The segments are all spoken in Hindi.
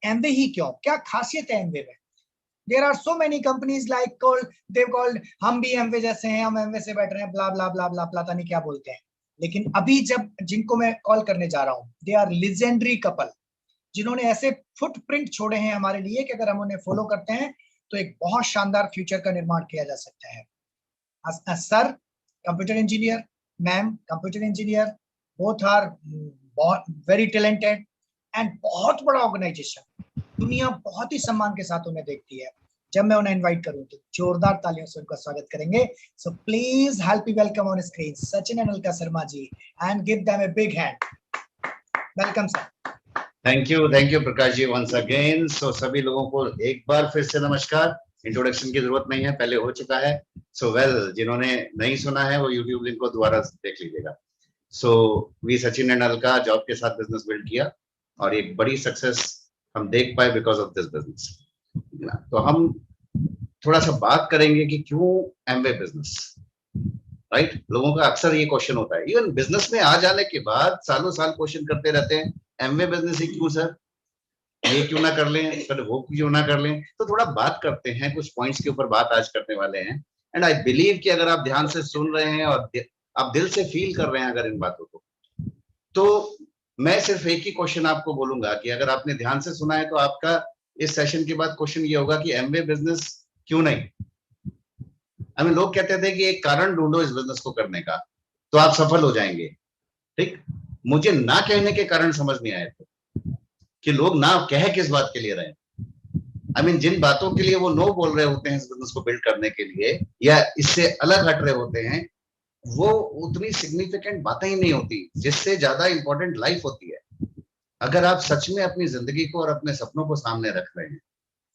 एमवे ही क्यों, क्या खासियत है एमवे में? There are so many companies like called हम भी एमवे जैसे हैं, हम एमवे से बैठ रहे हैं, ब्ला ब्ला ब्ला ब्ला पता नहीं क्या बोलते हैं। लेकिन अभी जब जिनको मैं कॉल करने जा रहा हूँ, दे आर लीजेंडरी कपल, जिन्होंने ऐसे फुटप्रिंट छोड़े हैं हमारे लिए कि अगर हम उन्हें फॉलो करते हैं तो एक बहुत शानदार फ्यूचर का निर्माण किया जा सकता है। Sir computer engineer, ma'am computer engineer, both are very talented and बहुत बड़ा ऑर्गेनाइजेशन, दुनिया बहुत ही सम्मान के साथ उन्हें देखती है। जब मैं उन्हें इनवाइट करूं तो जोरदार तालियों से उनका स्वागत करेंगे। So please help me welcome on screen Sachin and Alka Sharma ji and give them a big hand. Welcome sir. Thank you Prakash ji once again. So सभी लोगों को एक बार फिर से नमस्कार। इंट्रोडक्शन की जरूरत नहीं है, पहले हो चुका है। सो जिन्होंने नहीं सुना है वो यूट्यूब लिंक को दोबारा देख लीजिएगा। So we Sachin and Alka job के साथ बिजनेस बिल्ड किया और एक बड़ी सक्सेस हम देख पाए बिकॉज ऑफ दिस बिजनेस। तो हम थोड़ा सा बात करेंगे कि क्यों एमवे बिजनेस, राइट? लोगों का अक्सर ये क्वेश्चन होता है, इवन बिजनेस में आ जाने के बाद सालों साल क्वेश्चन करते रहते हैं, एमवे बिजनेस ही क्यों सर, ये क्यों ना कर लें सर, वो क्यों ना कर लें। तो थोड़ा बात करते हैं, कुछ पॉइंट्स के ऊपर बात आज करने वाले हैं। एंड आई बिलीव कि अगर आप ध्यान से सुन रहे हैं और आप दिल से फील कर रहे हैं अगर इन बातों को, तो मैं सिर्फ एक ही क्वेश्चन आपको बोलूंगा कि अगर आपने ध्यान से सुना है तो आपका इस सेशन के बाद क्वेश्चन ये होगा कि एमवे बिजनेस क्यों नहीं। हमें लोग कहते थे कि एक कारण ढूंढो इस बिजनेस को करने का तो आप सफल हो जाएंगे, ठीक? मुझे ना कहने के कारण समझ नहीं आए थे कि लोग ना कह किस बात के लिए रहे। जिन बातों के लिए वो नो बोल रहे होते हैं इस बिजनेस को बिल्ड करने के लिए या इससे अलग हट रहे होते हैं, वो उतनी सिग्निफिकेंट बातें ही नहीं होती, जिससे ज्यादा इंपॉर्टेंट लाइफ होती है। अगर आप सच में अपनी जिंदगी को और अपने सपनों को सामने रख रहे हैं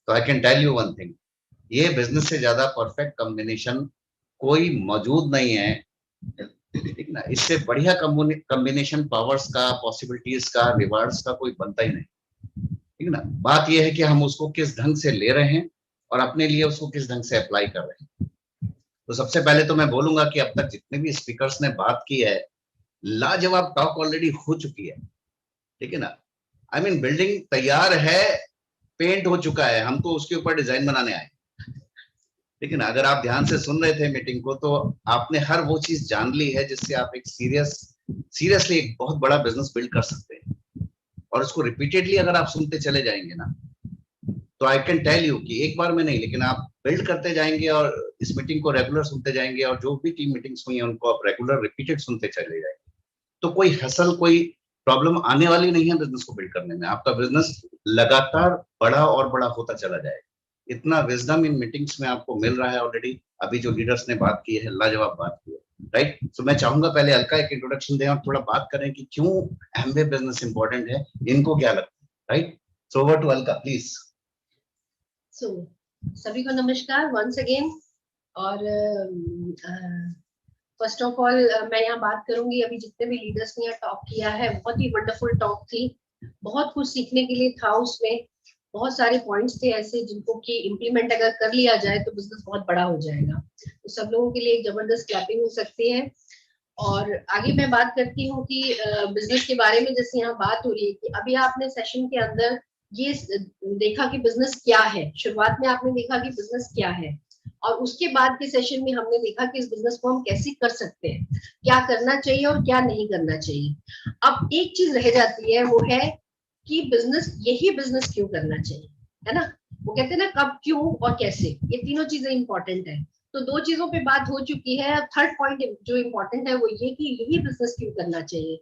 तो I can tell you one thing, ये बिजनेस से ज्यादा परफेक्ट कॉम्बिनेशन कोई मौजूद नहीं है, ठीक ना? इससे बढ़िया कॉम्बिनेशन पावर्स का, पॉसिबिलिटीज का, रिवार्ड्स का कोई बनता ही नहीं, ठीक ना? बात यह है कि हम उसको किस ढंग से ले रहे हैं और अपने लिए उसको किस ढंग से अप्लाई कर रहे हैं। तो सबसे पहले तो मैं बोलूंगा कि अब तक जितने भी स्पीकर्स ने बात की है, लाजवाब टॉक ऑलरेडी हो चुकी है, ठीक है ना? बिल्डिंग तैयार है, पेंट हो चुका है, हम तो उसके ऊपर डिजाइन बनाने आए, लेकिन अगर आप ध्यान से सुन रहे थे मीटिंग को तो आपने हर वो चीज जान ली है जिससे आप एक सीरियसली एक बहुत बड़ा बिजनेस बिल्ड कर सकते हैं। और उसको रिपीटेडली अगर आप सुनते चले जाएंगे ना, तो आई कैन टेल यू कि एक बार में नहीं, लेकिन आप बिल्ड करते जाएंगे और इस मीटिंग को रेगुलर सुनते जाएंगे और जो भी टीम मीटिंग्स हुई है उनको आप रेगुलर रिपीटेड सुनते चले जाएंगे, तो कोई हसल, कोई प्रॉब्लम आने वाली नहीं है बिजनेस को बिल्ड करने में। आपका बिजनेस लगातार बड़ा और बड़ा होता चला जाएगा। इतना विजडम इन मीटिंग्स में आपको मिल रहा है ऑलरेडी। अभी जो लीडर्स ने बात की है, लाजवाब बात की है, राइट? तो मैं चाहूंगा पहले अलका एक इंट्रोडक्शन दें और थोड़ा बात करें कि क्यों एमवे बिजनेस इंपॉर्टेंट है, इनको क्या लगता है, right? So over to Alka please. So सभी को नमस्कार वंस अगेन। और फर्स्ट ऑफ ऑल मैं यहाँ बात करूंगी, अभी जितने भी लीडर्स ने यहाँ टॉक किया है, बहुत ही वंडरफुल टॉक थी, बहुत कुछ सीखने के लिए था उसमें। बहुत सारे पॉइंट्स थे ऐसे जिनको कि इम्प्लीमेंट अगर कर लिया जाए तो बिजनेस बहुत बड़ा हो जाएगा। तो सब लोगों के लिए एक जबरदस्त क्लैपिंग हो सकती है। और आगे मैं बात करती हूँ कि बिजनेस के बारे में जैसे यहाँ बात हो रही है कि अभी आपने सेशन के अंदर ये देखा कि बिजनेस क्या है। शुरुआत में आपने देखा कि बिजनेस क्या है और उसके बाद के सेशन में हमने देखा कि इस बिजनेस को हम कैसे कर सकते हैं, क्या करना चाहिए और क्या नहीं करना चाहिए। अब एक चीज रह जाती है, वो है कि यही बिजनेस क्यों करना चाहिए, है ना? वो कहते हैं ना कब, क्यों और कैसे, ये तीनों चीजें इंपॉर्टेंट है। तो दो चीजों पे बात हो चुकी है। थर्ड पॉइंट जो इम्पोर्टेंट है वो ये कि यही बिजनेस क्यों करना चाहिए।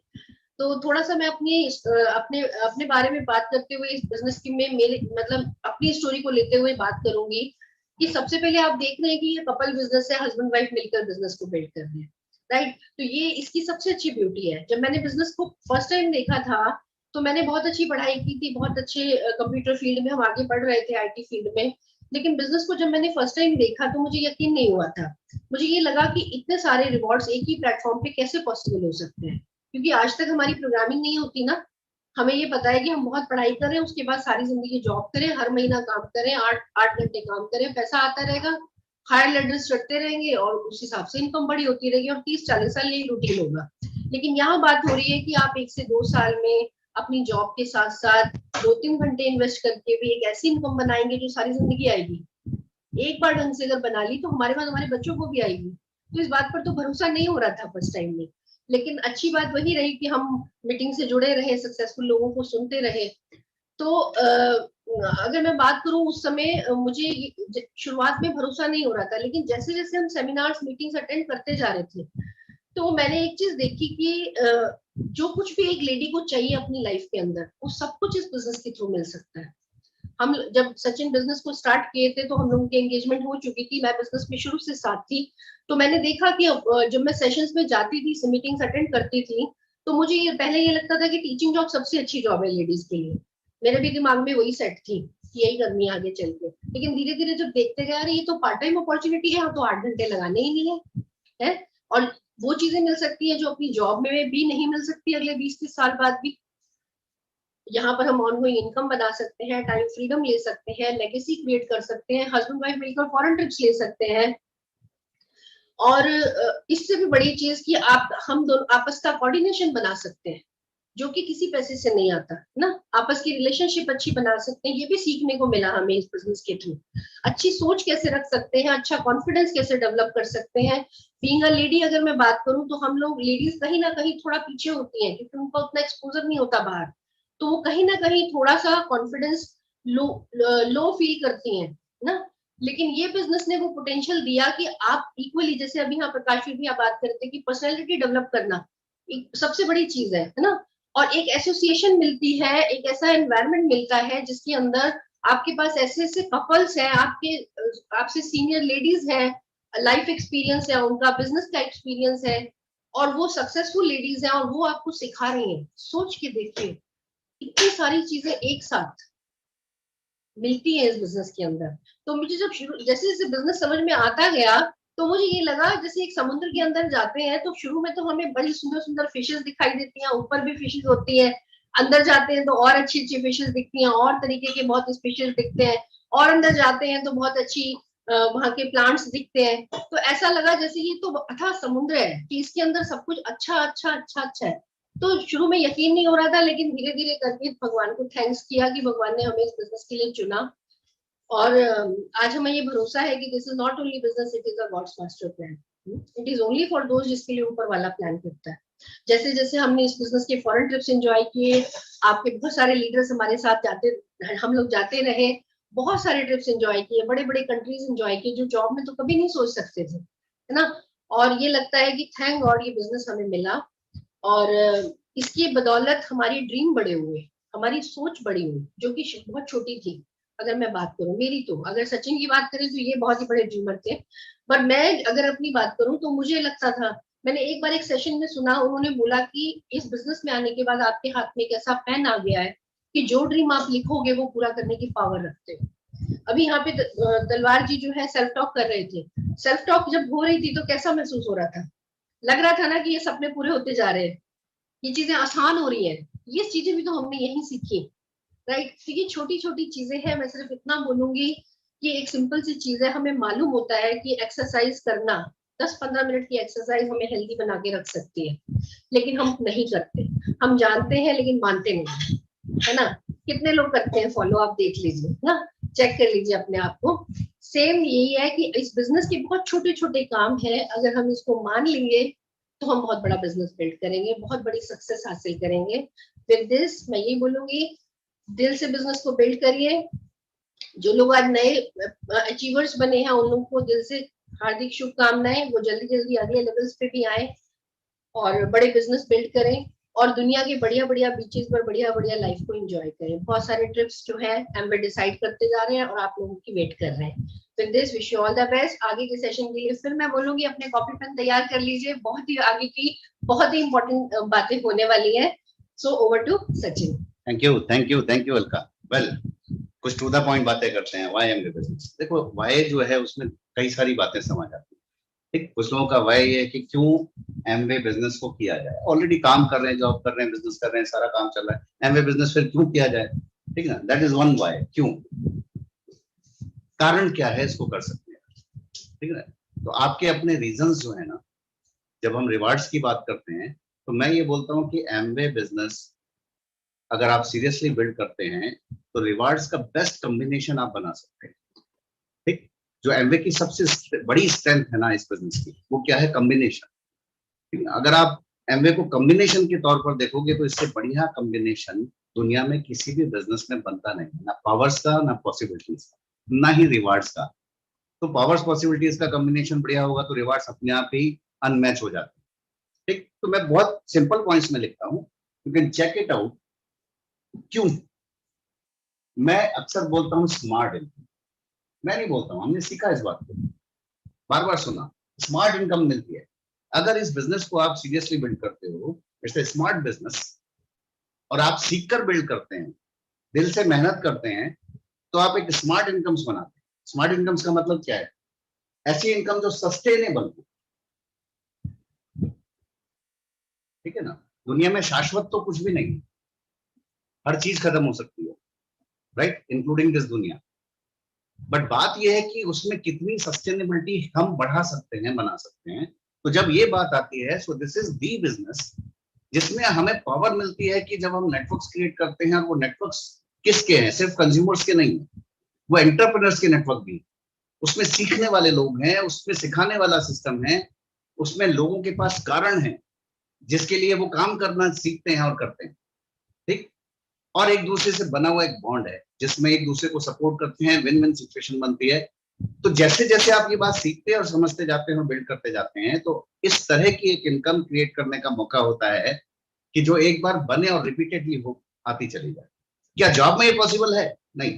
तो थोड़ा सा मैं अपने बारे में बात करते हुए इस बिजनेस की में मेरे मतलब अपनी स्टोरी को लेते हुए बात करूंगी कि सबसे पहले आप देख रहे हैं कि ये कपल बिजनेस है, हस्बैंड वाइफ मिलकर बिजनेस को बिल्ड कर रहे हैं, राइट? तो ये इसकी सबसे अच्छी ब्यूटी है। जब मैंने बिजनेस को फर्स्ट टाइम देखा था तो मैंने बहुत अच्छी पढ़ाई की थी, बहुत अच्छे कंप्यूटर फील्ड में हम आगे पढ़ रहे थे, आईटी फील्ड में। लेकिन बिजनेस को जब मैंने फर्स्ट टाइम देखा तो मुझे यकीन नहीं हुआ था। मुझे ये लगा कि इतने सारे रिवॉर्ड्स एक ही प्लेटफॉर्म पे कैसे पॉसिबल हो सकते हैं, क्योंकि आज तक हमारी प्रोग्रामिंग नहीं होती ना। हमें ये पता है कि हम बहुत पढ़ाई करें, उसके बाद सारी जिंदगी जॉब करें, हर महीना काम करें, 8 घंटे काम करें, पैसा आता रहेगा, हायर लेटर्स चढ़ते रहेंगे और उस हिसाब से इनकम बड़ी होती रहेगी और 30-40 साल यही रूटीन होगा। लेकिन यहाँ बात हो रही है कि आप 1 से 2 साल में अपनी जॉब के साथ साथ 2-3 घंटे इन्वेस्ट करके भी एक ऐसी इनकम बनाएंगे जो सारी जिंदगी आएगी। एक बार ढंग से अगर बना ली तो हमारे बाद हमारे बच्चों को भी आएगी। तो इस बात पर तो भरोसा नहीं हो रहा था फर्स्ट टाइम में, लेकिन अच्छी बात वही रही कि हम मीटिंग से जुड़े रहे, सक्सेसफुल लोगों को सुनते रहे। तो अगर मैं बात करूं उस समय मुझे शुरुआत में भरोसा नहीं हो रहा था, लेकिन जैसे जैसे हम सेमिनार्स मीटिंग्स अटेंड करते जा रहे थे तो मैंने एक चीज देखी कि जो कुछ भी एक लेडी को चाहिए अपनी लाइफ के अंदर वो सब कुछ इस बिजनेस के थ्रू मिल सकता है। हम जब सचिन बिजनेस को स्टार्ट किए थे तो हम लोगों की एंगेजमेंट हो चुकी थी, मैं बिजनेस में शुरू से साथ थी। तो मैंने देखा कि जब मैं सेशंस में जाती थी, मीटिंग्स अटेंड करती थी, तो मुझे पहले ये लगता था कि टीचिंग जॉब सबसे अच्छी जॉब है लेडीज के लिए। मेरे भी दिमाग में वही सेट थी कि यही करनी है आगे चल के। लेकिन धीरे धीरे जब देखते गए अरे ये तो पार्ट टाइम अपॉर्चुनिटी है, तो 8 घंटे लगाने ही नहीं है और वो चीजें मिल सकती है जो अपनी जॉब में भी नहीं मिल सकती अगले 20-30 साल बाद भी। यहाँ पर हम ऑनगोइंग इनकम बना सकते हैं, टाइम फ्रीडम ले सकते हैं, लेगेसी क्रिएट कर सकते हैं, हस्बैंड वाइफ मिलकर फॉरेन ट्रिप्स ले सकते हैं। और इससे भी बड़ी चीज कि हम दोनों आपस का कोऑर्डिनेशन बना सकते हैं जो कि किसी पैसे से नहीं आता ना। आपस की रिलेशनशिप अच्छी बना सकते हैं, ये भी सीखने को मिला हमें इस बिजनेस के थ्रू। अच्छी सोच कैसे रख सकते हैं, अच्छा कॉन्फिडेंस कैसे डेवलप कर सकते हैं। बीइंग अ लेडी अगर मैं बात करूं तो हम लोग लेडीज कहीं ना कहीं थोड़ा पीछे होती हैं क्योंकि उनका उतना एक्सपोजर नहीं होता बाहर, तो वो कहीं ना कहीं थोड़ा सा कॉन्फिडेंस लो फील करती हैं ना। लेकिन ये बिजनेस ने वो पोटेंशियल दिया कि आप इक्वली, जैसे अभी यहाँ प्रकाश भी आप बात करते हैं कि पर्सनैलिटी डेवलप करना एक सबसे बड़ी चीज है ना। और एक एसोसिएशन मिलती है, एक ऐसा एनवायरनमेंट मिलता है जिसके अंदर आपके पास ऐसे ऐसे कपल्स हैं, आपसे सीनियर लेडीज हैं, लाइफ एक्सपीरियंस है उनका, बिजनेस का एक्सपीरियंस है और वो सक्सेसफुल लेडीज हैं और वो आपको सिखा रही हैं। सोच के देखिए इतनी सारी चीजें एक साथ मिलती है इस बिजनेस के अंदर। तो मुझे जब जैसे जैसे बिजनेस समझ में आता गया तो मुझे ये लगा जैसे एक समुद्र के अंदर जाते हैं तो शुरू में तो हमें बड़ी सुंदर सुंदर फिशेस दिखाई देती हैं, ऊपर भी फिशेस होती है, अंदर जाते हैं तो और अच्छी अच्छी फिशेस दिखती हैं और तरीके के बहुत स्पीशीज दिखते हैं, और अंदर जाते हैं तो बहुत अच्छी वहां के प्लांट्स दिखते हैं। तो ऐसा लगा जैसे ये तो अथाह समुद्र है कि इसके अंदर सब कुछ अच्छा अच्छा अच्छा अच्छा है। तो शुरू में यकीन नहीं हो रहा था, लेकिन धीरे धीरे करके भगवान को थैंक्स किया कि भगवान ने हमें इस बिजनेस के लिए चुना। और आज हमें ये भरोसा है कि this is not only business, it is a God's master plan. It is only for दोस्त जिसके लिए ऊपर वाला प्लान करता है। जैसे जैसे हमने इस बिजनेस के फॉरेन ट्रिप्स एंजॉय किए, आपके बहुत सारे लीडर्स हमारे साथ हम लोग जाते रहे, बहुत सारे ट्रिप्स एंजॉय किए, बड़े बड़े कंट्रीज एंजॉय किए जो जॉब में तो कभी नहीं सोच सकते थे, है ना। और ये लगता है कि थैंक गॉड ये बिजनेस हमें मिला और इसकी बदौलत हमारी ड्रीम बड़े हुए, हमारी सोच बड़ी हुई जो कि बहुत छोटी थी। अगर मैं बात करूं मेरी, तो अगर सचिन की बात करें तो ये बहुत ही बड़े ड्रीमर थे, पर मैं अगर अपनी बात करूं तो मुझे लगता था, मैंने एक बार एक सेशन में सुना, उन्होंने बोला कि इस बिजनेस में आने के बाद आपके हाथ में एक ऐसा पेन आ गया है कि जो ड्रीम आप लिखोगे वो पूरा करने की पावर रखते हो। अभी यहाँ पे तलवार जी जो है सेल्फ टॉक कर रहे थे, सेल्फ टॉक जब हो रही थी तो कैसा महसूस हो रहा था, लग रहा था ना कि ये सपने पूरे होते जा रहे हैं, ये चीजें आसान हो रही है। ये चीजें भी तो हमने यही सीखी, राइट। तो ये छोटी छोटी चीजें हैं, मैं सिर्फ इतना बोलूंगी कि एक सिंपल सी चीज है, हमें मालूम होता है कि एक्सरसाइज करना 10-15 मिनट की एक्सरसाइज हमें हेल्दी बना के रख सकती है, लेकिन हम नहीं करते। हम जानते हैं लेकिन मानते नहीं, है ना। कितने लोग करते हैं फॉलो, आप देख लीजिए ना, चेक कर लीजिए अपने आप को। सेम यही है कि इस बिजनेस के बहुत छोटे छोटे काम है, अगर हम इसको मान लेंगे तो हम बहुत बड़ा बिजनेस बिल्ड करेंगे, बहुत बड़ी सक्सेस हासिल करेंगे। विद दिस मैं यही बोलूंगी, दिल से बिजनेस को बिल्ड करिए। जो लोग आज नए अचीवर्स बने हैं उन लोगों को दिल से हार्दिक शुभकामनाएं, वो जल्दी जल्दी अगले लेवल्स पे भी आए और बड़े बिजनेस बिल्ड करें और दुनिया के बढ़िया बढ़िया बीचेस पर बढ़िया बढ़िया लाइफ को एंजॉय करें। बहुत सारे ट्रिप्स जो है एम्बे डिसाइड करते जा रहे हैं और आप लोगों की वेट कर रहे हैं। With this wish you all the best. आगे के सेशन के लिए फिर मैं बोलूंगी अपने कॉपी पेन तैयार कर लीजिए, बहुत ही आगे की बहुत ही इंपॉर्टेंट बातें होने वाली है। So over to Sachin. Thank you Alka. Well, कुछ टू द पॉइंट बातें करते हैं। वाई एमवे बिजनेस, देखो वाई जो है उसमें कई सारी बातें समझ आती है। ठीक, कुछ लोगों का वाई है कि क्यों एमवे बिजनेस को किया जाए, ऑलरेडी काम कर रहे हैं, जॉब कर रहे हैं, बिजनेस कर रहे हैं, सारा काम चल रहा है, एमवे बिजनेस फिर क्यों किया जाए, ठीक है ना। दैट इज वन वाई, क्यों, कारण क्या है इसको कर सकते हैं, ठीक है। तो आपके अपने रीजंस जो है ना, जब हम रिवार्ड्स की बात करते हैं तो मैं ये बोलता हूँ कि एमवे बिजनेस अगर आप सीरियसली बिल्ड करते हैं तो रिवार्ड्स का बेस्ट कॉम्बिनेशन आप बना सकते हैं। ठीक, जो एमवे की सबसे बड़ी स्ट्रेंथ है ना इस बिजनेस की, वो क्या है? कॉम्बिनेशन। अगर आप एमवे को कॉम्बिनेशन के तौर पर देखोगे तो इससे बढ़िया कॉम्बिनेशन दुनिया में किसी भी बिजनेस में बनता नहीं है, ना पावर्स का, ना पॉसिबिलिटीज का, ना ही रिवार्ड्स का। तो पावर्स पॉसिबिलिटीज का कॉम्बिनेशन बढ़िया होगा तो रिवार्ड्स अपने आप ही अनमैच हो जाते हैं। ठीक, तो मैं बहुत सिंपल पॉइंट्स में लिखता हूँ, you can check it out. क्यों मैं अक्सर बोलता हूँ स्मार्ट इनकम? मैं नहीं बोलता हूँ, हमने सीखा इस बात को, बार बार सुना, स्मार्ट इनकम मिलती है। अगर इस बिजनेस को आप सीरियसली बिल्ड करते हो, इट्स ए स्मार्ट बिजनेस, और आप सीख कर बिल्ड करते हैं, दिल से मेहनत करते हैं, तो आप एक स्मार्ट इनकम्स बनाते हैं। स्मार्ट इनकम्स का मतलब क्या है? ऐसी इनकम जो सस्टेनेबल हो। ठीक है ना, दुनिया में शाश्वत तो कुछ भी नहीं है, हर चीज खत्म हो सकती है, राइट, इंक्लूडिंग दिस दुनिया। बट बात यह है कि उसमें कितनी सस्टेनेबिलिटी हम बढ़ा सकते हैं, बना सकते हैं। तो जब ये बात आती है, so this is the business जिसमें हमें पावर मिलती है कि जब हम नेटवर्क्स क्रिएट करते हैं, और वो नेटवर्क्स किसके हैं? सिर्फ कंज्यूमर्स के नहीं है, वो एंटरप्रेन्योर्स के नेटवर्क भी। उसमें सीखने वाले लोग हैं, उसमें सिखाने वाला सिस्टम है, उसमें लोगों के पास कारण है जिसके लिए वो काम करना सीखते हैं और करते हैं। ठीक, और एक दूसरे से बना हुआ एक बॉन्ड है जिसमें एक दूसरे को सपोर्ट करते हैं, विन विन सिचुएशन बनती है। तो जैसे जैसे आप ये बात सीखते हैं और समझते जाते हैं और बिल्ड करते जाते हैं, तो इस तरह की एक इनकम क्रिएट करने का मौका होता है कि जो एक बार बने और रिपीटेडली हो आती चली जाए। क्या जॉब में ये पॉसिबल है? नहीं।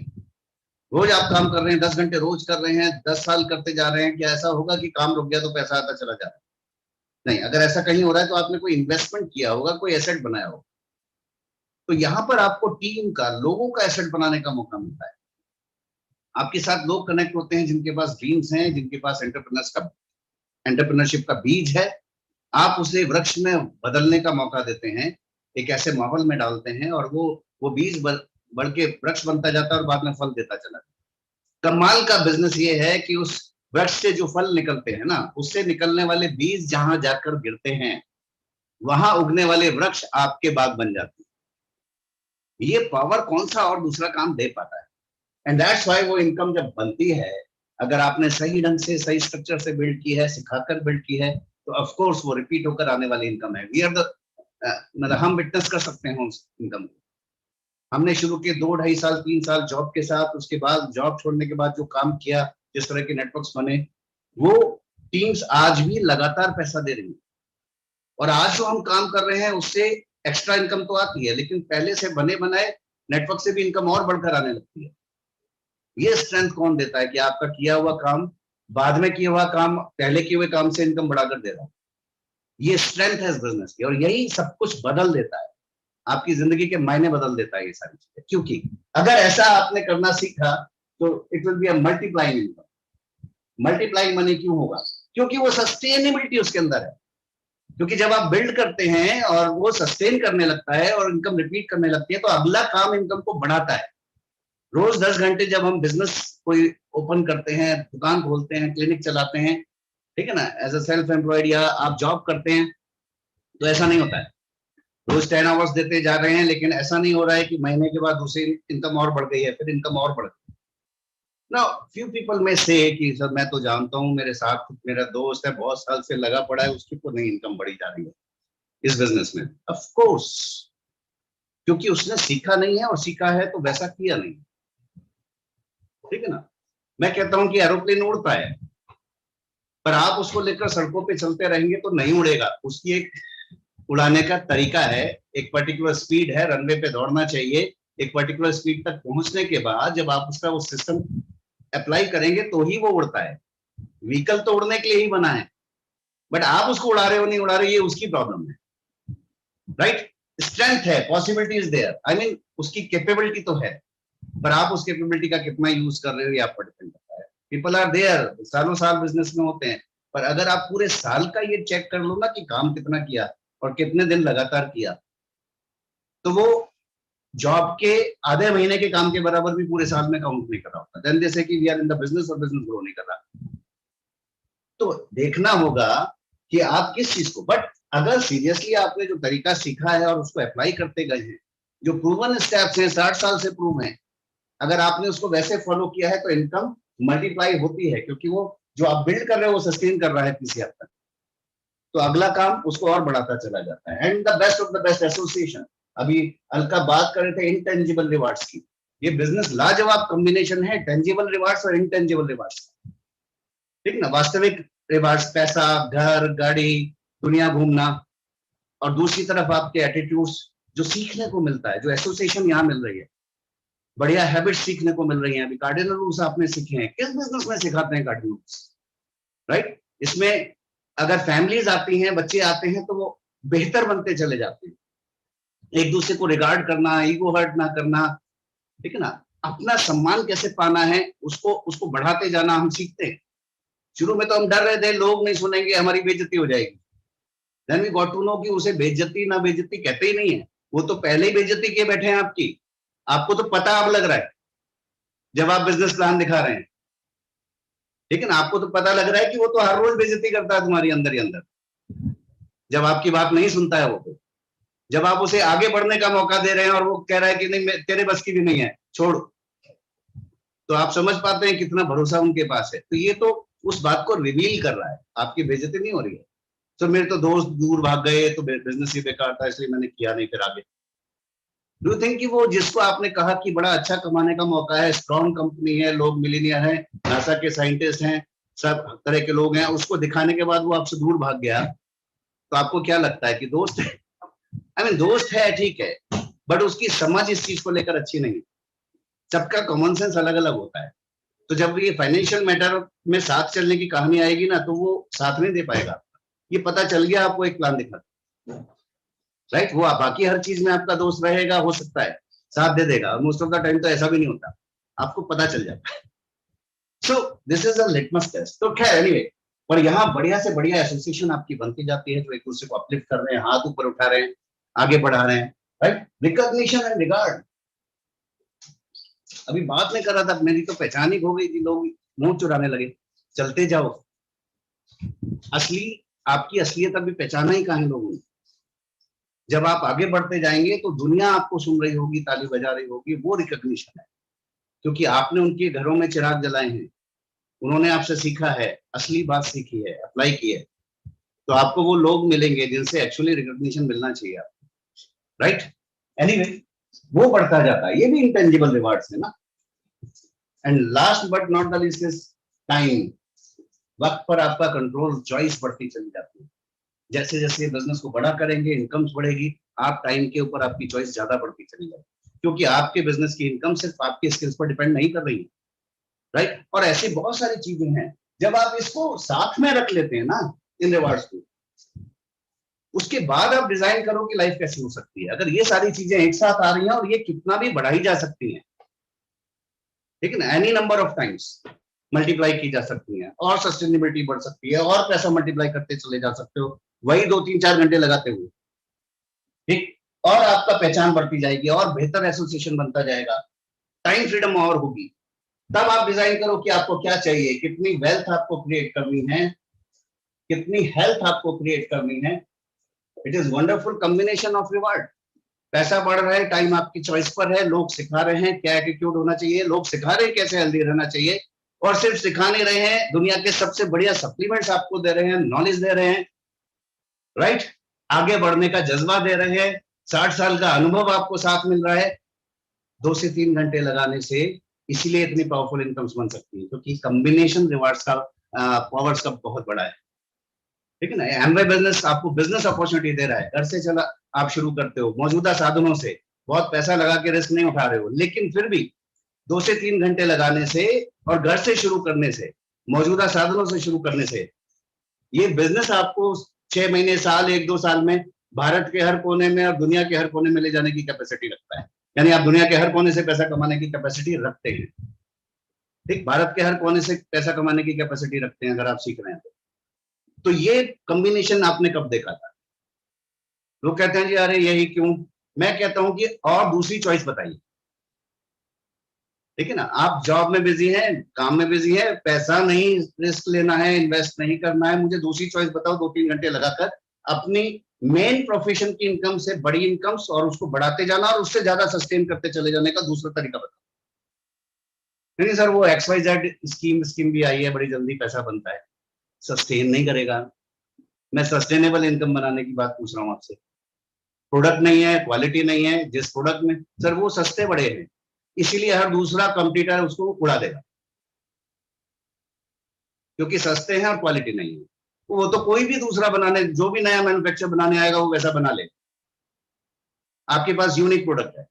रोज आप काम कर रहे हैं, 10 घंटे रोज कर रहे हैं, 10 साल करते जा रहे हैं, क्या ऐसा होगा कि काम रुक गया तो पैसा आता चला जा रहा है? नहीं। अगर ऐसा कहीं हो रहा है तो आपने कोई इन्वेस्टमेंट किया होगा, कोई एसेट बनाया होगा। तो यहां पर आपको टीम का, लोगों का एसेट बनाने का मौका मिलता है। आपके साथ लोग कनेक्ट होते हैं जिनके पास ड्रीम्स हैं, जिनके पास एंटरप्रेन्योरशिप का बीज है। आप उसे वृक्ष में बदलने का मौका देते हैं, एक ऐसे माहौल में डालते हैं, और वो बीज बढ़ के वृक्ष बनता जाता है और बाद में फल देता चला जाता है। कमाल का बिजनेस ये है कि उस वृक्ष से जो फल निकलते हैं ना, उससे निकलने वाले बीज जहां जाकर गिरते हैं, वहां उगने वाले वृक्ष आपके बाग बन जाते हैं। ये पावर कौन सा और दूसरा काम दे पाता है? एंड दैट्स व्हाई वो इनकम जब बनती है, अगर आपने सही ढंग से, सही स्ट्रक्चर से बिल्ड की है, सिखाकर बिल्ड की है, तो ऑफ कोर्स वो रिपीट होकर आने वाली इनकम है। वी आर द मतलब हम विटनेस कर सकते हैं उस इनकम को। हमने शुरू किए 2-2.5 साल 3 साल जॉब के साथ, उसके बाद जॉब छोड़ने के बाद जो काम किया, जिस तरह के नेटवर्क्स बने, वो टीम्स आज भी लगातार पैसा दे रही है। और आज जो हम काम कर रहे हैं उससे एक्स्ट्रा इनकम तो आती है, लेकिन पहले से बने बनाए नेटवर्क से भी इनकम और बढ़कर आने लगती है। ये स्ट्रेंथ कौन देता है कि आपका किया हुआ काम, बाद में किया हुआ काम, पहले किए हुए काम से इनकम बढ़ाकर दे रहा है? ये स्ट्रेंथ है इस बिजनेस की, और यही सब कुछ बदल देता है, आपकी जिंदगी के मायने बदल देता है ये सारी चीजें। क्योंकि अगर ऐसा आपने करना सीखा तो it will be a multiplying income. Multiplying money क्यों होगा? क्योंकि वो सस्टेनेबिलिटी उसके अंदर है। क्योंकि जब आप बिल्ड करते हैं और वो सस्टेन करने लगता है और इनकम रिपीट करने लगती है, तो अगला काम इनकम को बढ़ाता है। रोज 10 घंटे जब हम बिजनेस कोई ओपन करते हैं, दुकान खोलते हैं, क्लिनिक चलाते हैं, ठीक है ना, एज अ सेल्फ एम्प्लॉयड, या आप जॉब करते हैं, तो ऐसा नहीं होता है। रोज 10 आवर्स देते जा रहे हैं, लेकिन ऐसा नहीं हो रहा है कि महीने के बाद दूसरी इनकम और बढ़ गई है, फिर इनकम और बढ़ गई। ना फ्यू पीपल में से कि सर मैं तो जानता हूँ, मेरे साथ मेरा दोस्त है, बहुत साल से लगा पड़ा है, उसकी तो नहीं इनकम बढ़ी जा रही है इस बिजनेस में। ऑफ कोर्स, क्योंकि उसने सीखा नहीं है, और सीखा है तो वैसा किया नहीं। ठीक है ना, मैं कहता हूं कि एरोप्लेन उड़ता है, पर आप उसको लेकर सड़कों पे चलते रहेंगे तो नहीं उड़ेगा। उसकी एक उड़ाने का तरीका है, एक पर्टिकुलर स्पीड है, रनवे पे दौड़ना चाहिए। एक पर्टिकुलर स्पीड तक पहुंचने के बाद जब आप उसका वो सिस्टम अप्लाई करेंगे तो ही वो उड़ता है। व्हीकल तो उड़ने के लिए ही बना है, बट आप उसको उड़ा रहे हो नहीं उड़ा रहे, ये उसकी प्रॉब्लम है, राइट? स्ट्रेंथ है, possibility is there, I mean उसकी कैपेबिलिटी तो है, पर आप उस कैपेबिलिटी का कितना यूज कर रहे हो ये आप पर डिपेंड करता है। पीपल आर देयर, सालों साल बिजनेस में होते हैं, पर अगर आप पूरे साल का ये चेक कर लो ना कि काम कितना किया और कितने दिन लगातार किया, तो वो जॉब के आधे महीने के काम के बराबर भी पूरे साल में काउंट नहीं कर रहा होता। देन जैसे कि we are in the business और बिजनेस ग्रो नहीं कर रहा। तो देखना होगा कि आप किस चीज को, बट अगर सीरियसली आपने जो तरीका सीखा है और उसको अप्लाई करते गए हैं, जो प्रूवन स्टेप्स हैं 60 साल से प्रूव हैं, अगर आपने उसको वैसे फॉलो किया है तो इनकम मल्टीप्लाई होती है, क्योंकि वो जो आप बिल्ड कर रहे हो वो सस्टेन कर रहा है किसी हद तक, तो अगला काम उसको और बढ़ाता चला जाता है। And the best of the best association, अभी अलका बात कर रहे थे इंटेंजिबल रिवार्ड्स की, ये बिजनेस लाजवाब कॉम्बिनेशन है टेंजिबल रिवार्ड्स और इंटेंजिबल रिवार्ड्स, ठीक ना। वास्तविक रिवार्ड्स, पैसा, घर, गाड़ी, दुनिया घूमना, और दूसरी तरफ आपके एटीट्यूड्स जो सीखने को मिलता है, जो एसोसिएशन यहाँ मिल रही है, बढ़िया हैबिट्स सीखने को मिल रही हैं। अभी कार्डिनल रूल्स आपने सीखे हैं, किस बिजनेस में सिखाते हैं कार्डिनल रूल्स, राइट। इसमें अगर फैमिलीज आती हैं, बच्चे आते हैं, तो वो बेहतर बनते चले जाते हैं। एक दूसरे को रिगार्ड करना, ईगो हर्ट ना करना, ठीक है ना, अपना सम्मान कैसे पाना है उसको बढ़ाते जाना हम सीखते हैं। शुरू में तो हम डर रहे थे, लोग नहीं सुनेंगे, हमारी बेइज्जती हो जाएगी। Then we got to know कि उसे बेइज्जती ना बेइज्जती कहते ही नहीं है, वो तो पहले ही बेइज्जती किए बैठे हैं आपकी। आपको तो पता अब लग रहा है जब आप बिजनेस प्लान दिखा रहे हैं, ठीक है ना, आपको तो पता लग रहा है कि वो तो हर रोज बेइज्जती करता है तुम्हारी अंदर ही अंदर, जब आपकी बात नहीं सुनता है वो। तो जब आप उसे आगे बढ़ने का मौका दे रहे हैं और वो कह रहा है कि नहीं तेरे बस की भी नहीं है, छोड़, तो आप समझ पाते हैं कितना भरोसा उनके पास है। तो ये तो उस बात को रिवील कर रहा है, आपकी बेइज्जती नहीं हो रही है। तो मेरे तो दोस्त दूर भाग गए तो बिजनेस ही बेकार था, इसलिए मैंने किया नहीं फिर आगे। डू यू थिंक कि वो जिसको आपने कहा कि बड़ा अच्छा कमाने का मौका है, स्ट्रॉन्ग कंपनी है, लोग मिलीनियर हैं, नासा के साइंटिस्ट हैं, सब तरह के लोग हैं, उसको दिखाने के बाद वो आपसे दूर भाग गया, तो आपको क्या लगता है कि दोस्त है? दोस्त है ठीक है, बट उसकी समझ इस चीज को लेकर अच्छी नहीं। सबका कॉमन सेंस अलग अलग होता है। तो जब ये फाइनेंशियल मैटर में साथ चलने की कहानी आएगी ना, तो वो साथ नहीं दे पाएगा। ये पता चल गया आपको एक प्लान दिखा, राइट। वो बाकी हर चीज में आपका दोस्त रहेगा, हो सकता है साथ दे देगा, मोस्ट ऑफ द टाइम तो ऐसा भी नहीं होता, आपको पता चल जाता है। So this is a litmus test. तो खैर एनीवे, पर यहाँ बढ़िया से बढ़िया एसोसिएशन आपकी बनती जाती है, जो एक दूसरे को अपलिफ्ट कर रहे हैं, हाथ ऊपर उठा रहे हैं, आगे बढ़ा रहे हैं, राइट। रिकॉग्निशन एंड रिगार्ड, अभी बात नहीं कर रहा था, मेरी तो पहचान ही खो गई थी, लोग मुंह चुराने लगे। चलते जाओ, असली आपकी असलियत अभी पहचाना ही कहाँ है लोगों ने। जब आप आगे बढ़ते जाएंगे तो दुनिया आपको सुन रही होगी, ताली बजा रही होगी, वो रिकॉग्निशन है, क्योंकि आपने उनके घरों में चिराग जलाए हैं, उन्होंने आपसे सीखा है, असली बात सीखी है, अप्लाई की है, तो आपको वो लोग मिलेंगे जिनसे एक्चुअली रिकॉग्निशन मिलना चाहिए आपको, राइट। एनीवे, वो बढ़ता जाता है, ये भी इंटेंजिबल रिवार्ड्स है ना। And last but not the least is time. वक्त पर आपका कंट्रोल, चॉइस बढ़ती चली जाती है। जैसे जैसे बिजनेस को बड़ा करेंगे, इनकम्स बढ़ेगी, आप टाइम के ऊपर आपकी चॉइस ज्यादा बढ़ती चली जाएगी, क्योंकि आपके बिजनेस की इनकम सिर्फ आपके स्किल्स पर डिपेंड नहीं कर रही है, राइट। और ऐसी बहुत सारी चीजें हैं, जब आप इसको साथ में रख लेते हैं ना इन रिवार्ड्स को, उसके बाद आप डिजाइन करो कि लाइफ कैसी हो सकती है। अगर ये सारी चीजें एक साथ आ रही हैं, और ये कितना भी बढ़ाई जा सकती हैं, ठीक है ना, any number of times multiply की जा सकती है, और सस्टेनेबिलिटी बढ़ सकती है, और पैसा मल्टीप्लाई करते चले जा सकते हो, वही 2-3-4 घंटे लगाते हुए, ठीक। और आपका पहचान बढ़ती जाएगी, और बेहतर एसोसिएशन बनता जाएगा, टाइम फ्रीडम और होगी। तब आप डिजाइन करो कि आपको क्या चाहिए, कितनी वेल्थ आपको क्रिएट करनी है, कितनी हेल्थ आपको क्रिएट करनी है। It is wonderful combination of reward. पैसा बढ़ रहा है, टाइम आपकी चॉइस पर है, लोग सिखा रहे हैं क्या एटीट्यूड होना चाहिए, लोग सिखा रहे हैं कैसे हेल्दी रहना चाहिए, और सिर्फ सिखा नहीं रहे हैं, दुनिया के सबसे बढ़िया सप्लीमेंट्स आपको दे रहे हैं, नॉलेज दे रहे हैं, राइट। आगे बढ़ने का जज्बा दे रहे हैं, 60 साल का अनुभव आपको साथ मिल रहा है। 2 से 3 घंटे लगाने से इसीलिए इतनी पावरफुल इनकम्स बन सकती है, क्योंकि कॉम्बिनेशन रिवार्ड्स का पावर्स का बहुत बड़ा है, ठीक है ना। एमवे बिजनेस आपको बिजनेस अपॉर्चुनिटी दे रहा है, घर से चला आप शुरू करते हो, मौजूदा साधनों से, बहुत पैसा लगा के रिस्क नहीं उठा रहे हो, लेकिन फिर भी 2 से 3 घंटे लगाने से और घर से शुरू करने से, मौजूदा साधनों से शुरू करने से, ये बिजनेस आपको 6 महीने, साल, 1-2 साल में भारत के हर कोने में और दुनिया के हर कोने में ले जाने की कैपेसिटी रखता है। यानी आप दुनिया के हर कोने से पैसा कमाने की कैपेसिटी रखते हैं, ठीक। भारत के हर कोने से पैसा कमाने की कैपेसिटी रखते हैं अगर आप सीख रहे हैं तो ये कॉम्बिनेशन आपने कब देखा था? लोग कहते हैं जी अरे यही क्यों, मैं कहता हूं कि और दूसरी चॉइस बताइए, ठीक है ना। आप जॉब में बिजी हैं, काम में बिजी है, पैसा नहीं रिस्क लेना है, इन्वेस्ट नहीं करना है, मुझे दूसरी चॉइस बताओ, 2-3 घंटे लगाकर अपनी मेन प्रोफेशन की इनकम से बड़ी इनकम्स और उसको बढ़ाते जाना और उससे ज्यादा सस्टेन करते चले जाने का दूसरा तरीका बता। नहीं सर वो XYZ स्कीम भी आई है, बड़ी जल्दी पैसा बनता है, सस्टेन नहीं करेगा। मैं सस्टेनेबल इनकम बनाने की बात पूछ रहा हूँ आपसे। प्रोडक्ट नहीं है, क्वालिटी नहीं है, जिस प्रोडक्ट में सर वो सस्ते बड़े हैं, इसीलिए हर दूसरा कंपटीटर उसको उड़ा देगा, क्योंकि सस्ते हैं और क्वालिटी नहीं है। वो तो कोई भी दूसरा बनाने, जो भी नया मैन्युफैक्चर बनाने आएगा वो वैसा बना ले। आपके पास यूनिक प्रोडक्ट है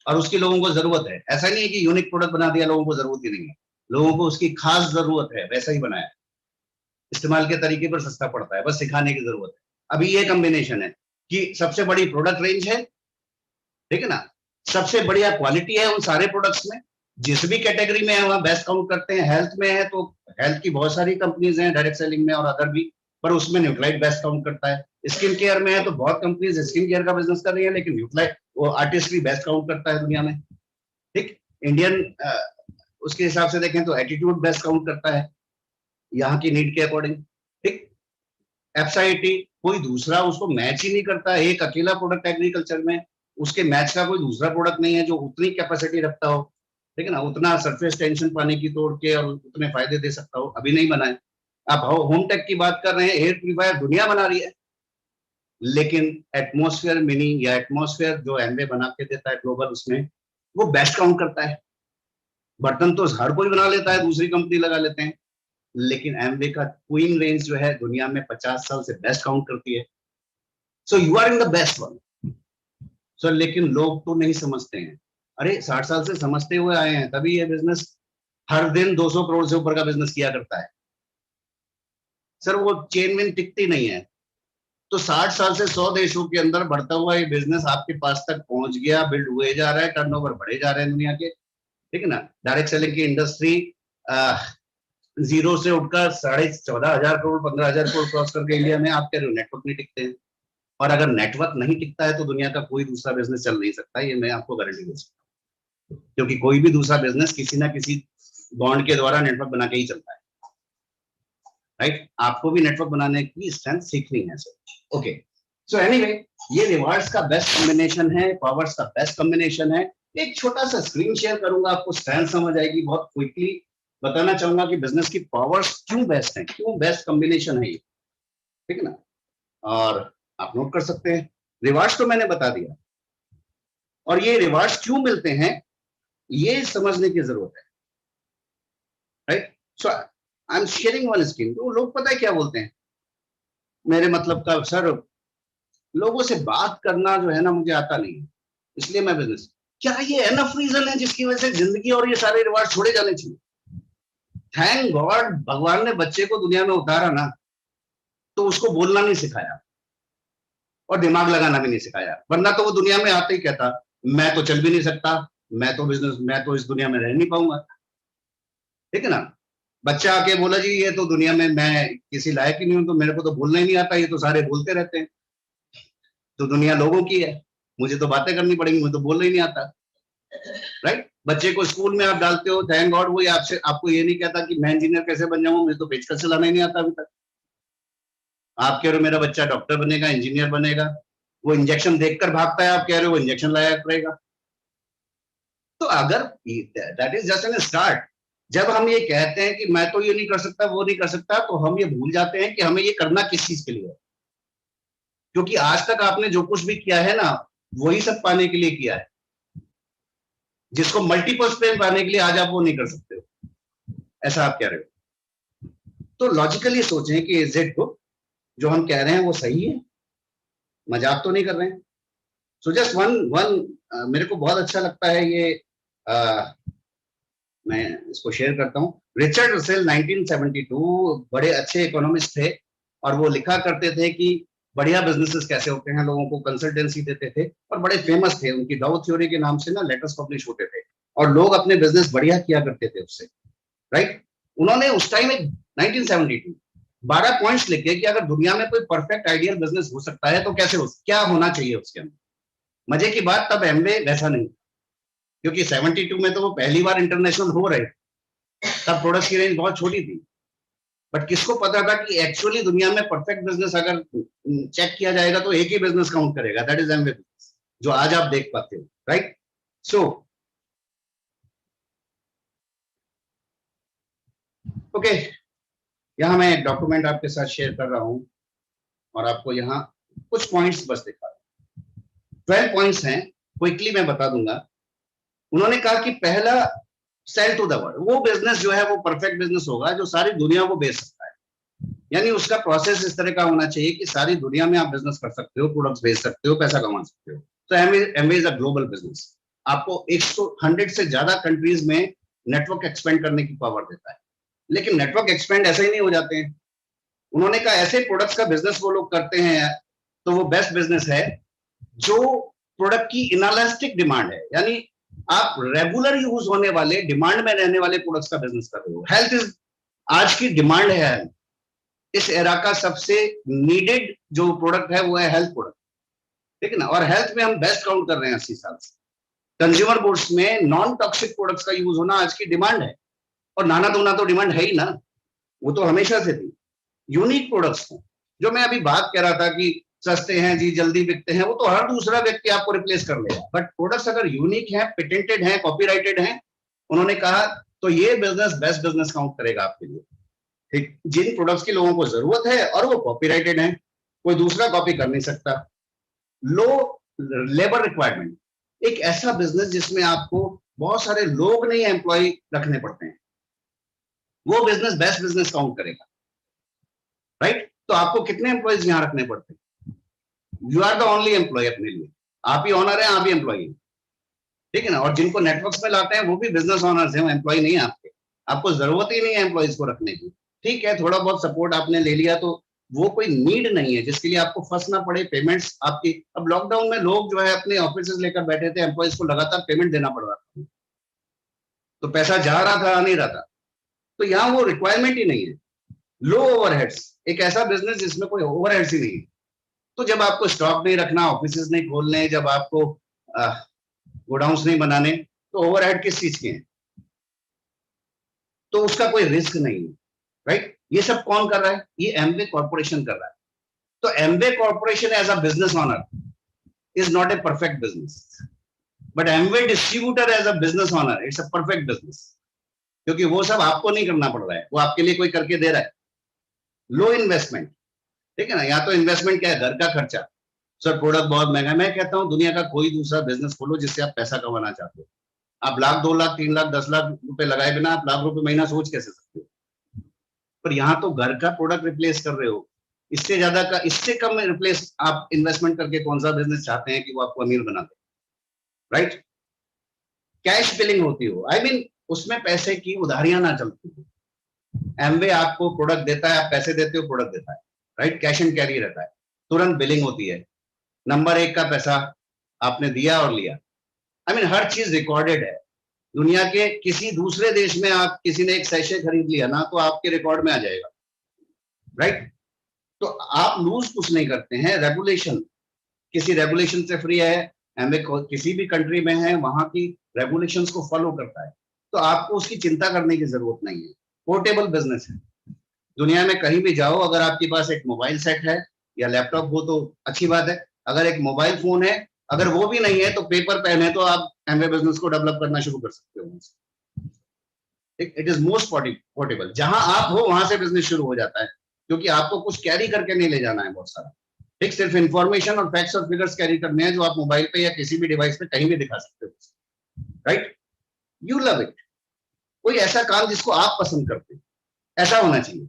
और उसकी लोगों को जरूरत है, ऐसा नहीं है कि यूनिक प्रोडक्ट बना दिया लोगों को जरूरत ही नहीं है, लोगों को उसकी खास जरूरत है, वैसा ही बनाया, इस्तेमाल के तरीके पर सस्ता पड़ता है, बस सिखाने की जरूरत है। अभी ये कॉम्बिनेशन है कि सबसे बड़ी प्रोडक्ट रेंज है, ठीक है ना, सबसे बढ़िया क्वालिटी है उन सारे प्रोडक्ट्स में, जिस भी कैटेगरी में है वहां बेस्ट काउंट करते हैं। हेल्थ में है तो हेल्थ की बहुत सारी कंपनीज हैं डायरेक्ट सेलिंग में और अदर भी, पर उसमें न्यूट्राइट बेस्ट काउंट करता है। स्किन केयर में है तो बहुत कंपनीज स्किन केयर का बिजनेस कर रही है, लेकिन न्यूट्राइट वो आर्टिस्ट भी बेस्ट काउंट करता है दुनिया में, ठीक। इंडियन उसके हिसाब से देखें तो एटीट्यूड बेस्ट काउंट करता है यहाँ की नीड के अकॉर्डिंग, ठीक। एफसाईटी कोई दूसरा उसको मैच ही नहीं करता, एक अकेला प्रोडक्ट एग्रीकल्चर में, उसके मैच का कोई दूसरा प्रोडक्ट नहीं है जो उतनी कैपेसिटी रखता हो, ठीक है ना, उतना सरफेस टेंशन पानी की तोड़ के और उतने फायदे दे सकता हो, अभी नहीं बना है। आप होम टेक की बात कर रहे हैं, एयर प्यूरिफायर दुनिया बना रही है, लेकिन एटमॉस्फेयर मिनी या एटमॉस्फेयर जो एमवे बना के देता है ग्लोबल, उसमें वो बेस्ट काउंट करता है। बर्तन तो हर कोई बना लेता है, दूसरी कंपनी लगा लेते हैं, लेकिन एमवे का क्वीन रेंज जो है दुनिया में 50 साल से बेस्ट काउंट करती है। So you are in the best one sir, लेकिन लोग तो नहीं समझते हैं। अरे 60 साल से समझते हुए आए हैं, तभी ये बिजनेस हर दिन 200 करोड़ से ऊपर का बिजनेस किया करता है सर, वो चेन में टिकती नहीं है। तो 60 साल से 100 देशों के अंदर बढ़ता हुआ ये बिजनेस आपके पास तक पहुंच गया, बिल्ड हुए जा रहा है, टर्नओवर बढ़े जा रहे हैं दुनिया के, ठीक है ना। डायरेक्ट सेलिंग की इंडस्ट्री जीरो से उठकर 14,500 करोड़ 15,000 करोड़ क्रॉस करके इंडिया में, आप कह रहे हो नेटवर्क नहीं टिकते हैं, और अगर नेटवर्क नहीं टिकता है तो दुनिया का कोई दूसरा बिजनेस चल नहीं सकता, ये मैं आपको गारंटी दे सकता हूँ, क्योंकि कोई भी दूसरा बिजनेस किसी ना किसी बॉन्ड के द्वारा नेटवर्क बना के ही चलता है, राइट। आपको भी नेटवर्क बनाने की स्ट्रेंथ सीखनी है सर। ओके, सो एनीवे ये रिवार्ड्स का बेस्ट कॉम्बिनेशन है, पावर्स का बेस्ट कॉम्बिनेशन है। एक छोटा सा स्क्रीन शेयर करूंगा, आपको स्ट्रेंथ समझ आएगी। बहुत क्विकली बताना चाहूंगा कि बिजनेस की पावर्स क्यों बेस्ट है, क्यों बेस्ट कॉम्बिनेशन है ये, ठीक है ना, और आप नोट कर सकते हैं। रिवार्ड्स तो मैंने बता दिया, और ये रिवार्ड्स क्यों मिलते हैं ये समझने की जरूरत है, right. So I am sharing one screen. तो लोग पता है क्या बोलते हैं, मेरे मतलब का सर लोगों से बात करना जो है ना मुझे आता नहीं है, इसलिए मैं बिजनेस, क्या ये एनफ रीजन है जिसकी वजह से जिंदगी और ये सारे रिवार्ड छोड़े जाने चाहिए? थैंक गॉड भगवान ने बच्चे को दुनिया में उतारा ना, तो उसको बोलना नहीं सिखाया और दिमाग लगाना भी नहीं सिखाया, वरना तो वो दुनिया में आते ही कहता मैं तो चल भी नहीं सकता, मैं तो इस दुनिया में रह नहीं पाऊंगा, ठीक है ना। बच्चा आके बोला जी ये तो दुनिया में मैं किसी लायक ही नहीं हूं, तो मेरे को तो बोलना ही नहीं आता, ये तो सारे बोलते रहते हैं, तो दुनिया लोगों की है, मुझे तो बातें करनी पड़ेंगी, मुझे तो बोलना ही नहीं आता, राइट। बच्चे को स्कूल में आप डालते हो, थैंक गॉड वो आपसे आपको ये नहीं कहता कि मैं इंजीनियर कैसे बन जाऊंगा, मुझे तो पेचकस चलाना ही नहीं आता अभी तक। आप कह रहे हो मेरा बच्चा डॉक्टर बनेगा, इंजीनियर बनेगा, वो इंजेक्शन देखकर भागता है, आप कह रहे हो वो इंजेक्शन लाया करेगा। तो अगर that is just an start, जब हम ये कहते हैं कि मैं तो ये नहीं कर सकता वो नहीं कर सकता, तो हम ये भूल जाते हैं कि हमें ये करना किस चीज के लिए है, क्योंकि आज तक आपने जो कुछ भी किया है ना वही सब पाने के लिए किया है, जिसको मल्टीपल पे पाने के लिए आज आप वो नहीं कर सकते हो, ऐसा आप कह रहे हो। तो लॉजिकली सोचें कि इज इट गुड, जो हम कह रहे हैं वो सही है, मजाक तो नहीं कर रहे हैं। सो जस्ट वन मेरे को बहुत अच्छा लगता है ये, मैं इसको शेयर करता हूँ। रिचर्ड रसेल 1972 बड़े अच्छे इकोनॉमिस्ट थे, और वो लिखा करते थे कि बढ़िया बिजनेसेस कैसे होते हैं, लोगों को कंसल्टेंसी देते थे, और बड़े फेमस थे, उनकी डाउ थ्योरी के नाम से ना लेटर्स पब्लिश होते थे, और लोग अपने बिजनेस बढ़िया किया करते थे उससे, राइट। उन्होंने उस टाइम 1972 12 पॉइंट्स लिखे कि अगर दुनिया में कोई परफेक्ट आइडियल बिजनेस हो सकता है तो कैसे हो, क्या होना चाहिए उसके अंदर। मजे की बात तब एमवे वैसा नहीं, क्योंकि 72 में तो वो पहली बार इंटरनेशनल हो रहे, तब प्रोडक्ट की रेंज बहुत छोटी थी, बट किसको पता था कि एक्चुअली दुनिया में परफेक्ट बिजनेस अगर चेक किया जाएगा तो एक ही बिजनेस काउंट करेगा, दैट इज एमवे बिजनेस, जो आज आप देख पाते हो, राइट? सो ओके, यहां मैं एक डॉक्यूमेंट आपके साथ शेयर कर रहा हूं और आपको यहाँ कुछ पॉइंट्स बस दिखा रहा हूं। 12 पॉइंट्स हैं, क्विकली मैं बता दूंगा। उन्होंने कहा कि पहला, सेल टू द वर्ल्ड, वो बिजनेस जो है वो परफेक्ट बिजनेस होगा जो सारी दुनिया को बेच सकता है। यानी उसका प्रोसेस इस तरह का होना चाहिए कि सारी दुनिया में आप बिजनेस कर सकते हो, प्रोडक्ट्स बेच सकते हो, पैसा कमा सकते हो। तो Amway is a global business, आपको 100 से ज्यादा कंट्रीज में नेटवर्क एक्सपेंड करने की पावर देता है। लेकिन नेटवर्क एक्सपेंड ऐसे ही नहीं हो जाते हैं। उन्होंने कहा ऐसे प्रोडक्ट्स का बिजनेस वो लोग करते हैं तो वो बेस्ट बिजनेस है जो प्रोडक्ट की इनलास्टिक डिमांड है, यानी आप रेगुलर यूज होने वाले, डिमांड में रहने वाले प्रोडक्ट्स का बिजनेस कर रहे हो। हेल्थ इज आज की डिमांड है, इस एरा का सबसे नीडेड जो प्रोडक्ट है वो है हेल्थ प्रोडक्ट, ठीक है ना? और हेल्थ में हम बेस्ट काउंट कर रहे हैं 80 साल से। कंज्यूमर गुड्स में नॉन टॉक्सिक प्रोडक्ट्स का यूज होना आज की डिमांड है, और नाना धोना तो डिमांड है ही ना, वो तो हमेशा से थी। यूनिक प्रोडक्ट्स को, जो मैं अभी बात कर रहा था कि सस्ते हैं जी, जल्दी बिकते हैं, वो तो हर दूसरा व्यक्ति आपको रिप्लेस कर लेगा। बट प्रोडक्ट्स अगर यूनिक हैं, पेटेंटेड हैं, कॉपीराइटेड हैं, उन्होंने कहा तो ये बिजनेस बेस्ट बिजनेस काउंट करेगा आपके लिए। ठीक, जिन प्रोडक्ट्स की लोगों को जरूरत है और वो कॉपीराइटेड हैं, कोई दूसरा कॉपी कर नहीं सकता। लो लेबर रिक्वायरमेंट, एक ऐसा बिजनेस जिसमें आपको बहुत सारे लोग नहीं एम्प्लॉय रखने पड़ते हैं, वो बिजनेस बेस्ट बिजनेस काउंट करेगा, राइट? तो आपको कितने एम्प्लॉयज यहां रखने पड़ते हैं? You are the only employee अपने लिए, आप ही ऑनर हैं, आप ही एम्प्लॉय हैं, ठीक है ना? और जिनको नेटवर्क्स में लाते हैं वो भी बिजनेस ऑनर्स हैं, वो एम्प्लॉय नहीं है आपके। आपको जरूरत ही नहीं है एम्प्लॉयज को रखने की, ठीक है? थोड़ा बहुत सपोर्ट आपने ले लिया तो वो कोई नीड नहीं है जिसके लिए आपको फंसना पड़े, पेमेंट्स आपकी। अब लॉकडाउन में लोग जो है अपने ऑफिस लेकर बैठे थे, एम्प्लॉयज को लगातार पेमेंट देना पड़ रहा था, तो पैसा जा रहा था, आ नहीं रहा था। तो यहाँ वो रिक्वायरमेंट ही नहीं है। लो ओवरहेड्स, एक ऐसा बिजनेस जिसमें कोई ओवरहेड्स ही नहीं है। तो जब आपको स्टॉक नहीं रखना, ऑफिस नहीं खोलने, जब आपको गोडाउन्स नहीं बनाने, तो ओवरहेड किस चीज के हैं? तो उसका कोई रिस्क नहीं है, राइट? ये सब कौन कर रहा है? ये एमवे कॉर्पोरेशन कर रहा है। तो Amway corporation as a business owner is not a perfect business, but Amway distributor as a business owner it's a perfect business, क्योंकि वो सब आपको नहीं करना पड़ रहा है, वो आपके लिए कोई करके दे रहा है। लो इन्वेस्टमेंट, ठीक है ना? यहाँ तो इन्वेस्टमेंट क्या है? घर का खर्चा। सर प्रोडक्ट बहुत महंगा। मैं कहता हूँ दुनिया का कोई दूसरा बिजनेस खोलो जिससे आप पैसा कमाना चाहते हो। आप लाख, 2 लाख, 3 लाख, 10 लाख रुपए लगाए बिना आप लाख रुपए महीना सोच कैसे सकते हो? पर यहाँ तो घर का प्रोडक्ट रिप्लेस कर रहे हो। इससे ज्यादा का, इससे कम में रिप्लेस आप इन्वेस्टमेंट करके कौन सा बिजनेस चाहते हैं कि वो आपको अमीर बना दे, राइट? कैश बिलिंग होती हो, आई मीन उसमें पैसे की उधारियां ना चलती हो। एमवे आपको प्रोडक्ट देता है, आप पैसे देते हो, प्रोडक्ट देता है, राइट? कैश एंड कैरी रहता है, तुरंत बिलिंग होती है, नंबर 1 का पैसा आपने दिया और लिया। आई मीन हर चीज रिकॉर्डेड है। दुनिया के किसी दूसरे देश में आप किसी ने एक सैशे खरीद लिया ना, तो आपके रिकॉर्ड में आ जाएगा, राइट? तो आप लूज कुछ नहीं करते हैं। रेगुलेशन, किसी रेगुलेशन से फ्री है। एमवे किसी भी कंट्री में है, वहां की रेगुलेशंस को फॉलो करता है, तो आपको उसकी चिंता करने की जरूरत नहीं है। पोर्टेबल बिजनेस है, दुनिया में कहीं भी जाओ, अगर आपके पास एक मोबाइल सेट है या लैपटॉप हो तो अच्छी बात है। अगर एक मोबाइल फोन है, अगर वो भी नहीं है तो पेपर पेन है, तो आप एमवे बिजनेस को डेवलप करना शुरू कर सकते हो। It is most portable. जहां आप हो वहां से बिजनेस शुरू हो जाता है, क्योंकि आपको कुछ कैरी करके नहीं ले जाना है बहुत सारा, ठीक? सिर्फ इंफॉर्मेशन और फैक्ट्स और फिगर्स कैरी करने हैं, जो आप मोबाइल पे या किसी भी डिवाइस पे कहीं भी दिखा सकते हो, राइट? You love it. कोई ऐसा काम जिसको आप पसंद करते हैं, ऐसा होना चाहिए।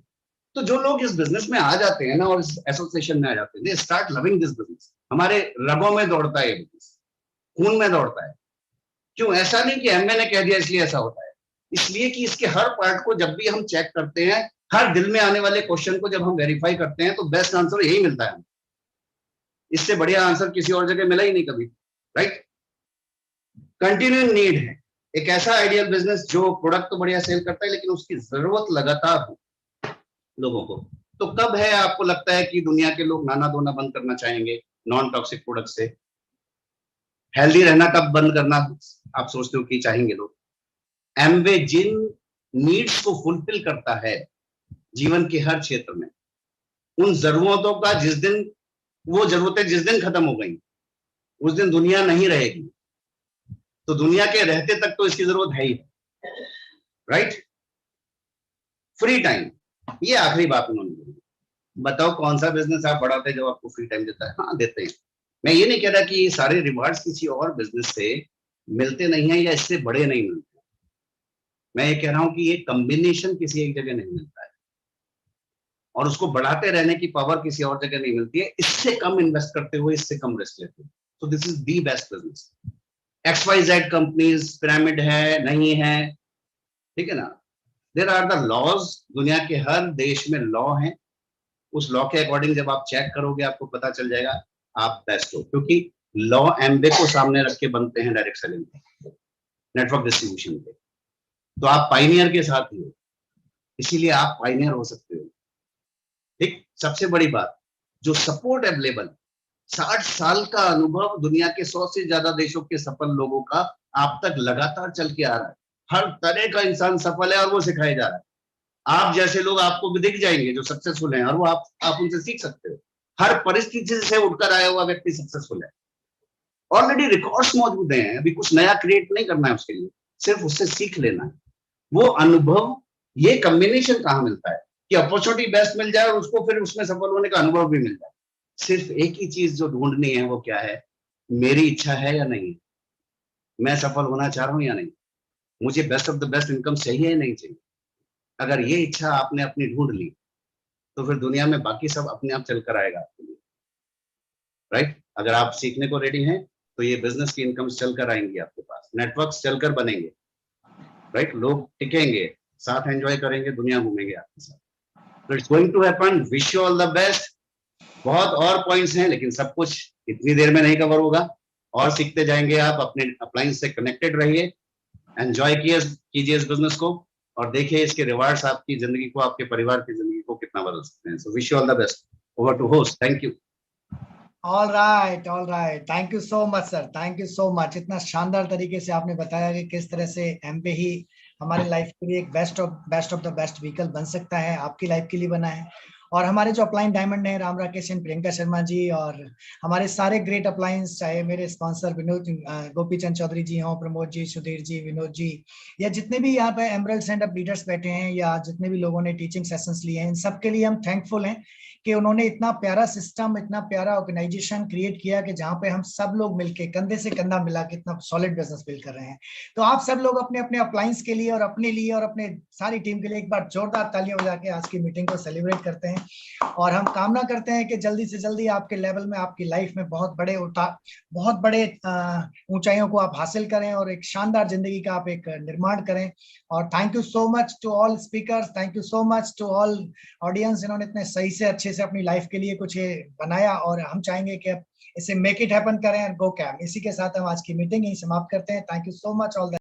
तो जो लोग इस बिजनेस में आ जाते हैं ना, और इस एसोसिएशन में आ जाते हैं, they start loving this business. हमारे रगों में दौड़ता है ये बिजनेस, खून में दौड़ता है। क्यों? ऐसा नहीं कि एमए ने कह दिया इसलिए ऐसा होता है, इसलिए कि इसके हर पार्ट को जब भी हम चेक करते हैं, हर दिल में आने वाले क्वेश्चन को जब हम वेरीफाई करते हैं, तो बेस्ट आंसर यही मिलता है। इससे बढ़िया आंसर किसी और जगह मिला ही नहीं कभी, राइट? कंटिन्यूइंग नीड है एक ऐसा आइडियल बिजनेस जो प्रोडक्ट तो बढ़िया सेल करता है, लेकिन उसकी जरूरत लगातार हो लोगों को। तो कब है आपको लगता है कि दुनिया के लोग नाना धोना बंद करना चाहेंगे नॉन टॉक्सिक प्रोडक्ट से? हेल्दी रहना कब बंद करना आप सोचते हो कि चाहेंगे लोग? एमवे जिन नीड्स को फुलफिल करता है, जीवन के हर क्षेत्र में। उन जरूरतों का वो जरूरतें जिस दिन खत्म हो गई उस दिन दुनिया नहीं रहेगी, तो दुनिया के रहते तक तो इसकी जरूरत है ही, राइट। फ्री टाइम, ये आखिरी बात उन्होंने बोली। बताओ कौन सा बिजनेस आप बढ़ाते हैं जो आपको फ्री टाइम देता है? हाँ देते हैं। मैं ये नहीं कह रहा कि ये सारे रिवार्ड्स किसी और बिजनेस से मिलते नहीं है या इससे बड़े नहीं मिलते। मैं ये कह रहा हूं कि ये कॉम्बिनेशन किसी एक जगह नहीं मिलता है और उसको बढ़ाते रहने की पावर किसी और जगह नहीं मिलती है। इससे कम इन्वेस्ट करते हुए इससे कम रिस्क लेते हुए, तो this is the best business. XYZ companies pyramid है नहीं है, ठीक है ना। देयर आर द लॉज, दुनिया के हर देश में लॉ है। उस लॉ के अकॉर्डिंग जब आप चेक करोगे आपको पता चल जाएगा आप बेस्ट हो, क्योंकि लॉ एमबे को सामने रख के बनते हैं डायरेक्ट सेलिंग पे, नेटवर्क डिस्ट्रीब्यूशन पे। तो आप पाइनियर के साथ ही हो, इसीलिए आप पाइनियर हो सकते हो। ठीक, सबसे बड़ी बात, जो सपोर्ट अवेलेबल, 60 साल का अनुभव दुनिया के 100 से ज्यादा देशों के सफल लोगों का आप तक लगातार चल के आ रहा है। हर तरह का इंसान सफल है और वो सिखाया जा रहा है। आप जैसे लोग आपको भी दिख जाएंगे जो सक्सेसफुल हैं और वो आप उनसे सीख सकते हो। हर परिस्थिति से उठकर आया हुआ व्यक्ति सक्सेसफुल है। ऑलरेडी रिकॉर्ड्स मौजूद हैं, अभी कुछ नया क्रिएट नहीं करना है उसके लिए, सिर्फ उससे सीख लेना है। वो अनुभव, ये कॉम्बिनेशन कहाँ मिलता है कि अपॉर्चुनिटी बेस्ट मिल जाए और उसको फिर उसमें सफल होने का अनुभव भी मिल जाए। सिर्फ एक ही चीज जो ढूंढनी है वो क्या है, मेरी इच्छा है या नहीं, मैं सफल होना चाह रहा हूं या नहीं, मुझे best of the best income चाहिए या नहीं चाहिए। अगर ये इच्छा आपने अपनी ढूंढ ली तो फिर दुनिया में बाकी सब अपने आप चलकर आएगा आपके लिए, राइट। अगर आप सीखने को रेडी हैं तो ये बिजनेस की इनकम चलकर आएंगी आपके पास, नेटवर्क्स चलकर बनेंगे, राइट। लोग टिकेंगे, साथ एंजॉय करेंगे, दुनिया घूमेंगे आपके साथ। तो it's going to happen, wish you all the best. बहुत और पॉइंट्स हैं लेकिन सब कुछ इतनी देर में नहीं कवर होगा, और सीखते जाएंगे आप। अपने अप्लायंस से कनेक्टेड रहिए, एंजॉय कीजिए इस बिजनेस को और देखिए इसके रिवार्ड्स आपकी जिंदगी को, आपके परिवार की जिंदगी को कितना बदल सकते हैं। So wish you all the best. Over to host, thank you. All right, thank you so much sir, thank you so much. इतना शानदार तरीके से आपने बताया कि किस तरह से एमबे ही हमारी लाइफ के लिए एक best of the best vehicle बन सकता है, आपकी लाइफ के लिए बना है। और हमारे जो अपलाइन डायमंड है, राम राकेश एंड प्रियंका शर्मा जी, और हमारे सारे ग्रेट अपलायंस, चाहे मेरे स्पॉन्सर विनोद गोपी चंद चौधरी जी हों, प्रमोद जी, सुधीर जी, विनोद जी, या जितने भी यहाँ पे एमरल्ड स्टैंड अप लीडर्स बैठे हैं, या जितने भी लोगों ने टीचिंग सेशंस लिए हैं, इन सब के लिए हम थैंकफुल हैं कि उन्होंने इतना प्यारा सिस्टम, इतना प्यारा ऑर्गेनाइजेशन क्रिएट किया कि जहाँ पे हम सब लोग मिलके कंधे से कंधा मिला के इतना सॉलिड बिजनेस बिल्ड कर रहे हैं। तो आप सब लोग अपने अपने अप्लायंस के लिए और अपने लिए और अपने सारी टीम के लिए एक बार जोरदार तालियां बजा के आज की मीटिंग को सेलिब्रेट करते हैं। और हम कामना करते हैं कि जल्दी से जल्दी आपके लेवल में, आपकी लाइफ में बहुत बड़े ऊंचाइयों को आप हासिल करें और एक शानदार जिंदगी का आप एक निर्माण करें। और thank you so much to all speakers, thank you so much to all audience, जिन्होंने इतने सही से अच्छे से अपनी लाइफ के लिए कुछ बनाया। और हम चाहेंगे कि अब इसे मेक इट हैपन करें और गो कैम। इसी के साथ हम आज की मीटिंग यही समाप्त करते हैं। Thank you so much all.